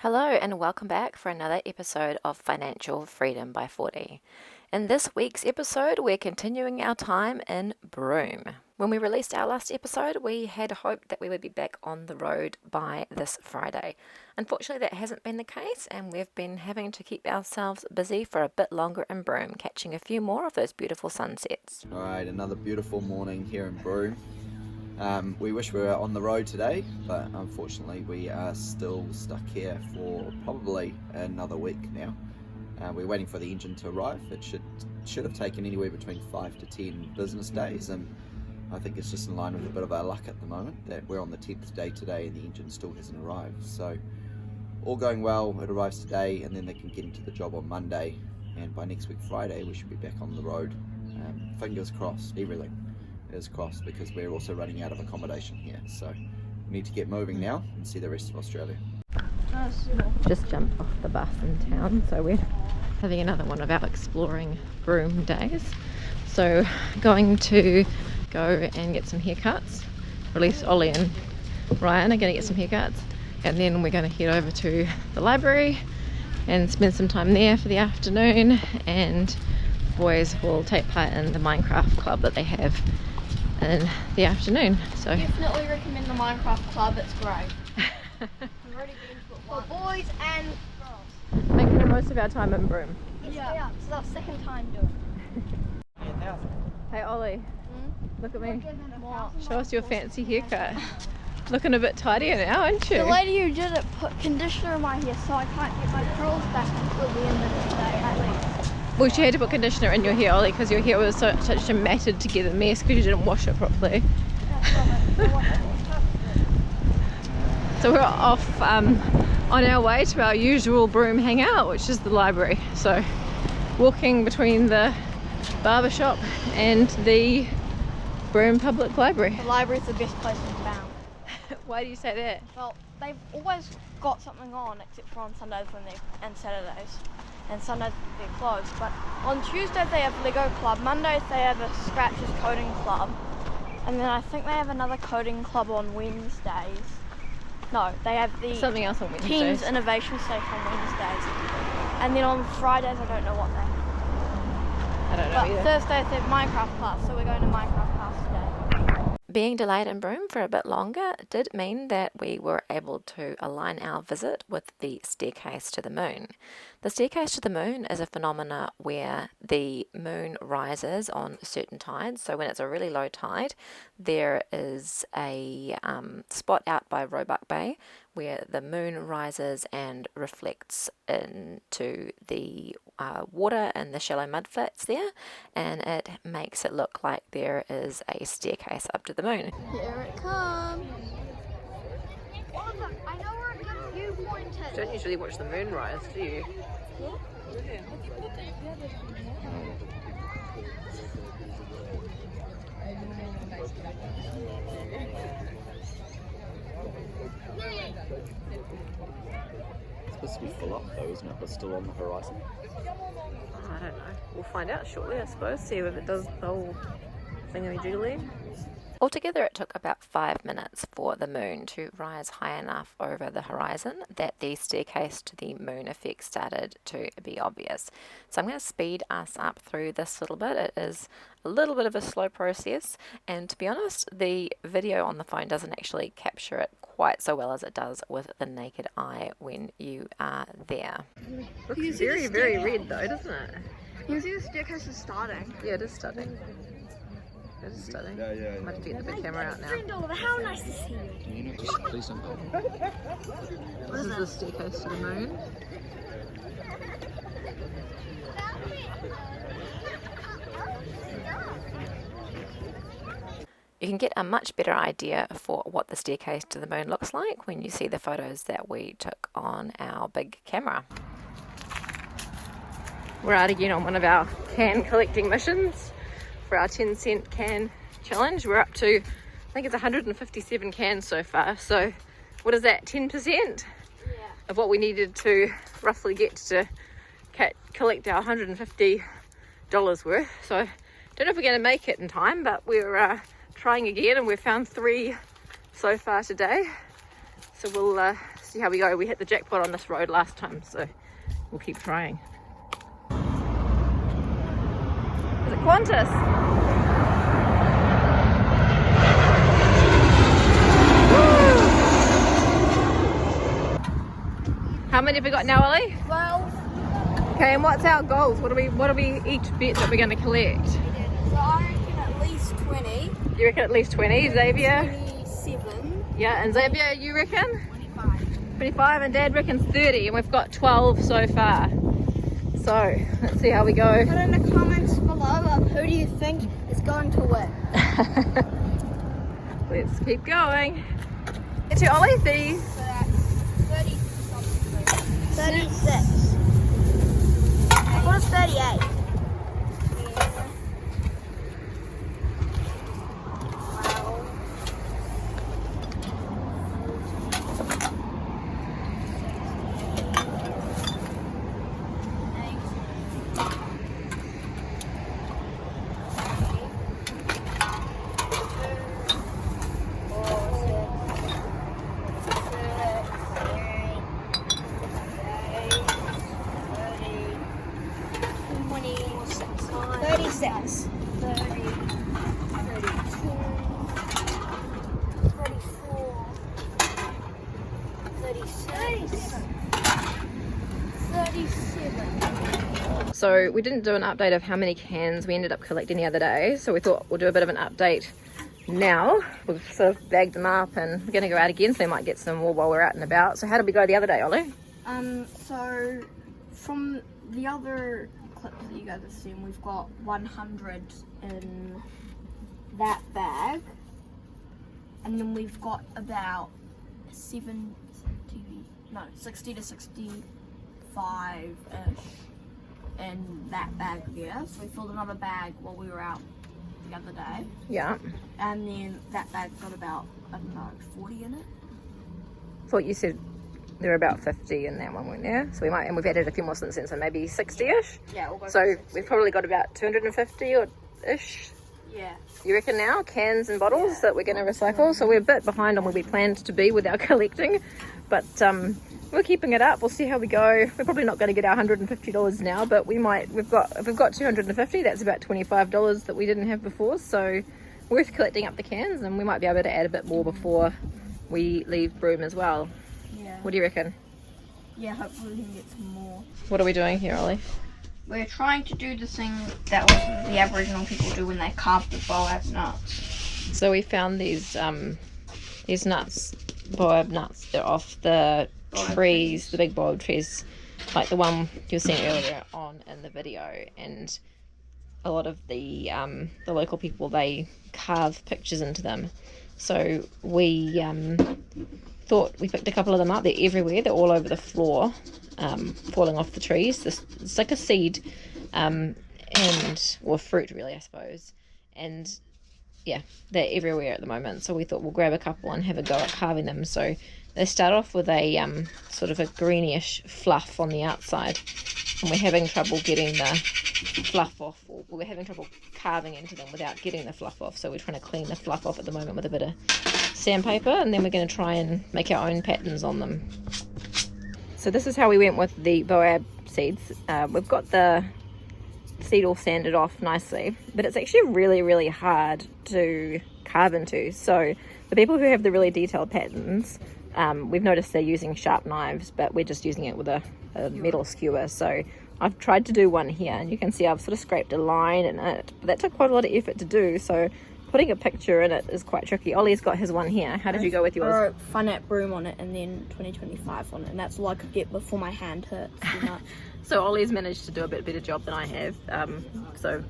Hello and welcome back for another episode of Financial Freedom by 40. In this week's episode, we're continuing our time in Broome. When we released our last episode, we had hoped that we would be back on the road by this Friday. Unfortunately, that hasn't been the case, and we've been having to keep ourselves busy for a bit longer in Broome, catching a few more of those beautiful sunsets. All right, another beautiful morning here in Broome. We wish we were on the road today, but unfortunately we are still stuck here for probably another week now. We're waiting for the engine to arrive. It should have taken anywhere between 5 to 10 business days, and I think it's just in line with a bit of our luck at the moment that we're on the 10th day today and the engine still hasn't arrived. So all going well, it arrives today and then they can get into the job on Monday, and by next week Friday we should be back on the road. Fingers crossed, everything is crossed, because we're also running out of accommodation here, so we need to get moving now and see the rest of Australia. Just jumped off the bus in town, so we're having another one of our exploring Broome days. So going to go and get some haircuts. Or at least Ollie and Ryan are going to get some haircuts, and then we're going to head over to the library and spend some time there for the afternoon, and boys will take part in the Minecraft club that they have in the afternoon. So definitely recommend the Minecraft club, it's great. I've already been to it once. For boys and girls. making the most of our time in Broome. Yeah, so that's the second time doing it. Hey Ollie, look at me. What? Show us your fancy haircut. Looking a bit tidier now, aren't The you? lady who did it put conditioner in my hair so I can't get my curls back until the end of the day at least. Well, she had to put conditioner in your hair, Ollie, because your hair was such a matted together mess because you didn't wash it properly. So we're off on our way to our usual Broome hangout, which is the library. So walking between the barber shop and the Broome Public Library. The library's the best place in town. Why do you say that? Well, they've always got something on except for on Sundays and Saturdays. And Sundays they're closed. But on Tuesdays they have Lego Club, Mondays they have a Scratches Coding Club, and then I think they have another coding club on Wednesdays. No, they have the Something else on Wednesdays. Teens Innovation Station on Wednesdays. And then on Fridays I don't know what they have. I don't know But either. Thursdays they have Minecraft class, so we're going to Minecraft class today. Being delayed in Broome for a bit longer did mean that we were able to align our visit with the staircase to the moon. The staircase to the moon is a phenomena where the moon rises on certain tides. So when it's a really low tide, there is a spot out by Roebuck Bay where the moon rises and reflects into the water and the shallow mud flats there, and it makes it look like there is a staircase up to the moon. Here it comes. I know where it's going. You pointed. You don't usually watch the moon rise, do you? It's supposed to be full up though, isn't it? But still on the horizon. I don't know. We'll find out shortly, I suppose. See if it does the whole thingamajiggy. Altogether, it took about 5 minutes for the moon to rise high enough over the horizon that the staircase to the moon effect started to be obvious. So I'm going to speed us up through this little bit. It is a little bit of a slow process, and to be honest, the video on the phone doesn't actually capture it quite so well as it does with the naked eye when you are there. Looks very, very red though, doesn't it? You can see the staircase is starting. Yeah, it is stunning. It is stunning. Yeah. I'm going to get the big camera out now. How nice to see you. Please don't go. This is the staircase to the moon. You can get a much better idea for what the staircase to the moon looks like when you see the photos that we took on our big camera. We're out again on one of our can collecting missions for our 10-cent can challenge. We're up to, I think it's 157 cans so far. So what is that, 10% of what we needed to roughly get to collect our $150 worth. So don't know if we're going to make it in time, but we're trying again, and we've found 3 so far today. So we'll see see how we go. We hit the jackpot on this road last time, so we'll keep trying. Is it Qantas? Woo! How many have we got now, Ollie? 12. Okay, and what's our goals? What do we each bet that we're going to collect? So I reckon at least 20. You reckon at least 20, Xavier? 27. Yeah, and Xavier, you reckon? 25. 25, and Dad reckons 30, and we've got 12 so far. So, let's see how we go. Put in the comments below who do you think is going to win. Let's keep going. Get to Ollie, 30. So that's 30 something. 36. What is 38? So we didn't do an update of how many cans we ended up collecting the other day, so we thought we'll do a bit of an update now. We've sort of bagged them up and we're going to go out again, so we might get some more while we're out and about. So how did we go the other day, Ollie? So from the other clips that you guys have seen, we've got 100 in that bag, and then we've got about 60 to 65-ish in that bag there. So we filled another bag while we were out the other day. Yeah. And then that bag got about, I don't know, 40 in it. I thought you said there were about 50 in that one, weren't there? So we might, and we've added a few more since then, so maybe 60-ish? Yeah, we'll go So for 60. we've probably got about 250 or ish. Yeah. You reckon now, cans and bottles that we're going to recycle? So we're a bit behind on where we planned to be with our collecting, but we're keeping it up. We'll see how we go. We're probably not going to get our $150 now, but we might. If we've got 250, that's about $25 that we didn't have before. So worth collecting up the cans, and we might be able to add a bit more before we leave Broome as well. Yeah. What do you reckon? Yeah, hopefully we can get some more. What are we doing here, Ollie? We're trying to do the thing that the Aboriginal people do when they carve the boab nuts. So we found these nuts, boab nuts. They're off the trees, the big boab trees, like the one you were seeing earlier on in the video. And a lot of the local people, they carve pictures into them. So we thought we picked a couple of them up. They're everywhere. They're all over the floor, falling off the trees. It's like a seed, or fruit really, I suppose. And yeah, they're everywhere at the moment. So we thought we'll grab a couple and have a go at carving them. So they start off with a sort of a greenish fluff on the outside, and we're having trouble getting the fluff off, or we're having trouble carving into them without getting the fluff off. So we're trying to clean the fluff off at the moment with a bit of sandpaper, and then we're going to try and make our own patterns on them. So this is how we went with the boab seeds. We've got the seed all sanded off nicely, but it's actually really, really hard to carve into. So the people who have the really detailed patterns, we've noticed they're using sharp knives, but we're just using it with a metal skewer. So I've tried to do one here, and you can see I've sort of scraped a line in it, but that took quite a lot of effort to do. So putting a picture in it is quite tricky. Ollie's got his one here. How did you go with yours? I wrote Fun at Broome on it and then 2025 on it, and that's all I could get before my hand hurt too much. So Ollie's managed to do a bit better job than I have. So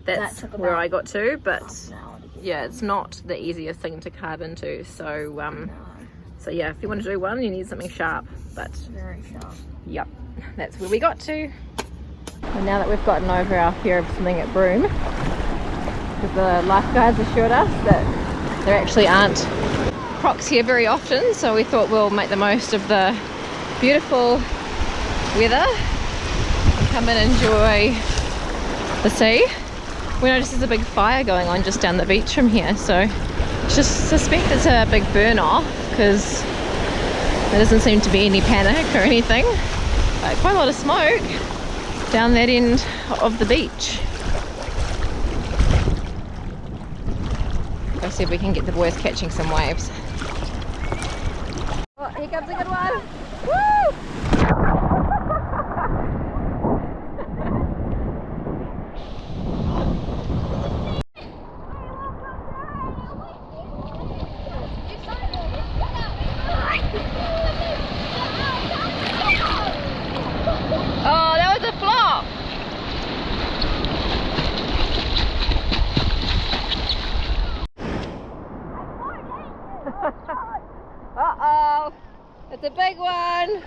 that's That took where about I got to, but half an hour to get. yeah, it's not the easiest thing to carve into. So so yeah, if you want to do one, you need something sharp, but Very sharp. yep, that's where we got to. And now that we've gotten over our fear of swimming at Broome, because the lifeguards assured us that there actually aren't crocs here very often, so we thought we'll make the most of the beautiful weather and come and enjoy the sea. We noticed there's a big fire going on just down the beach from here, so just suspect it's a big burn off, because There doesn't seem to be any panic or anything, but quite a lot of smoke down that end of the beach. Let's see if we can get the boys catching some waves. Oh, here comes a good one! Woo! Oh, that was a flop! Uh-oh! It's a big one!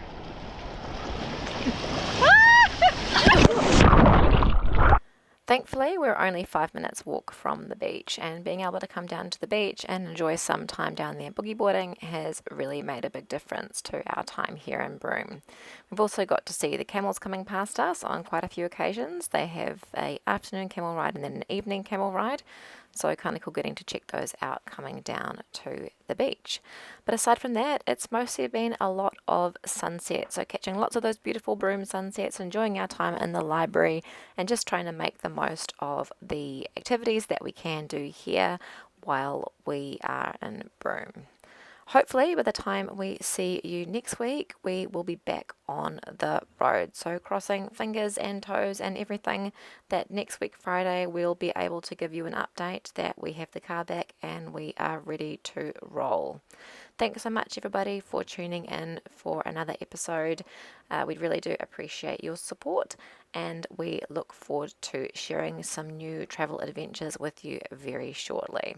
Thankfully, we're only 5 minutes walk from the beach, and being able to come down to the beach and enjoy some time down there boogie boarding has really made a big difference to our time here in Broome. We've also got to see the camels coming past us on quite a few occasions. They have an afternoon camel ride and then an evening camel ride, so kind of cool getting to check those out coming down to the beach. But aside from that, it's mostly been a lot of sunset, so catching lots of those beautiful Broome sunsets, enjoying our time in the library, and just trying to make the most of the activities that we can do here while we are in Broome. Hopefully, by the time we see you next week, we will be back on the road. So crossing fingers and toes and everything that next week Friday we'll be able to give you an update that we have the car back and we are ready to roll. Thanks so much everybody for tuning in for another episode. We really do appreciate your support, and we look forward to sharing some new travel adventures with you very shortly.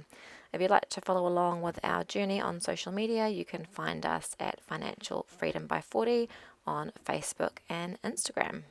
If you'd like to follow along with our journey on social media, you can find us at Financial Freedom by 40 on Facebook and Instagram.